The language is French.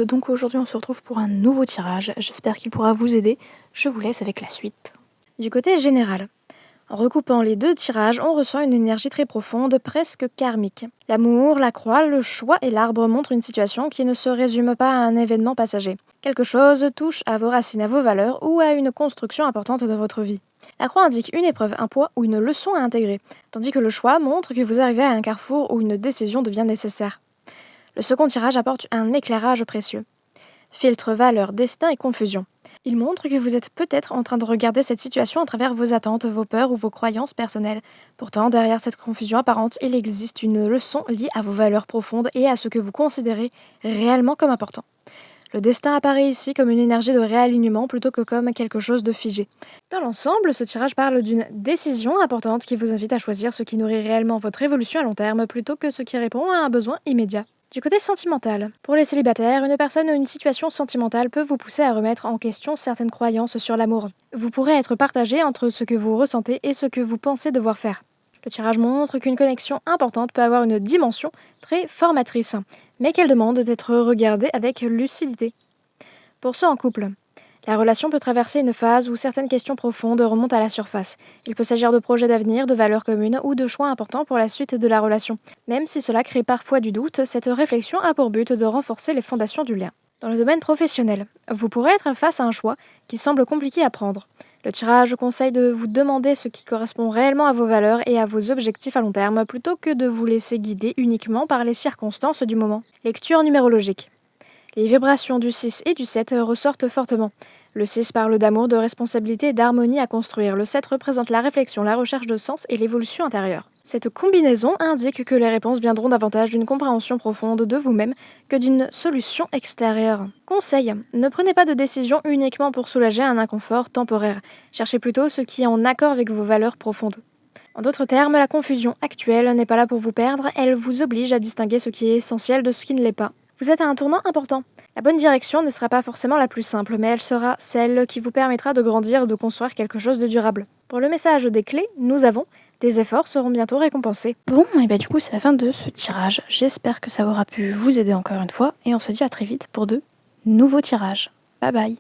monde, donc aujourd'hui on se retrouve pour un nouveau tirage. J'espère qu'il pourra vous aider. Je vous laisse avec la suite. Du côté général, en recoupant les deux tirages, on ressent une énergie très profonde, presque karmique. L'amour, la croix, le choix et l'arbre montrent une situation qui ne se résume pas à un événement passager. Quelque chose touche à vos racines, à vos valeurs ou à une construction importante de votre vie. La croix indique une épreuve, un poids ou une leçon à intégrer, tandis que le choix montre que vous arrivez à un carrefour où une décision devient nécessaire. Le second tirage apporte un éclairage précieux. Filtre valeur, destin et confusion. Il montre que vous êtes peut-être en train de regarder cette situation à travers vos attentes, vos peurs ou vos croyances personnelles. Pourtant, derrière cette confusion apparente, il existe une leçon liée à vos valeurs profondes et à ce que vous considérez réellement comme important. Le destin apparaît ici comme une énergie de réalignement plutôt que comme quelque chose de figé. Dans l'ensemble, ce tirage parle d'une décision importante qui vous invite à choisir ce qui nourrit réellement votre évolution à long terme plutôt que ce qui répond à un besoin immédiat. Du côté sentimental, pour les célibataires, une personne ou une situation sentimentale peut vous pousser à remettre en question certaines croyances sur l'amour. Vous pourrez être partagé entre ce que vous ressentez et ce que vous pensez devoir faire. Le tirage montre qu'une connexion importante peut avoir une dimension très formatrice, mais qu'elle demande d'être regardée avec lucidité. Pour ceux en couple, la relation peut traverser une phase où certaines questions profondes remontent à la surface. Il peut s'agir de projets d'avenir, de valeurs communes ou de choix importants pour la suite de la relation. Même si cela crée parfois du doute, cette réflexion a pour but de renforcer les fondations du lien. Dans le domaine professionnel, vous pourrez être face à un choix qui semble compliqué à prendre. Le tirage conseille de vous demander ce qui correspond réellement à vos valeurs et à vos objectifs à long terme plutôt que de vous laisser guider uniquement par les circonstances du moment. Lecture numérologique. Les vibrations du 6 et du 7 ressortent fortement. Le 6 parle d'amour, de responsabilité et d'harmonie à construire. Le 7 représente la réflexion, la recherche de sens et l'évolution intérieure. Cette combinaison indique que les réponses viendront davantage d'une compréhension profonde de vous-même que d'une solution extérieure. Conseil, ne prenez pas de décision uniquement pour soulager un inconfort temporaire. Cherchez plutôt ce qui est en accord avec vos valeurs profondes. En d'autres termes, la confusion actuelle n'est pas là pour vous perdre, elle vous oblige à distinguer ce qui est essentiel de ce qui ne l'est pas. Vous êtes à un tournant important. La bonne direction ne sera pas forcément la plus simple, mais elle sera celle qui vous permettra de grandir et de construire quelque chose de durable. Pour le message des clés, nous avons des efforts seront bientôt récompensés. Bon, et du coup, c'est la fin de ce tirage. J'espère que ça aura pu vous aider encore une fois, et on se dit à très vite pour de nouveaux tirages. Bye bye.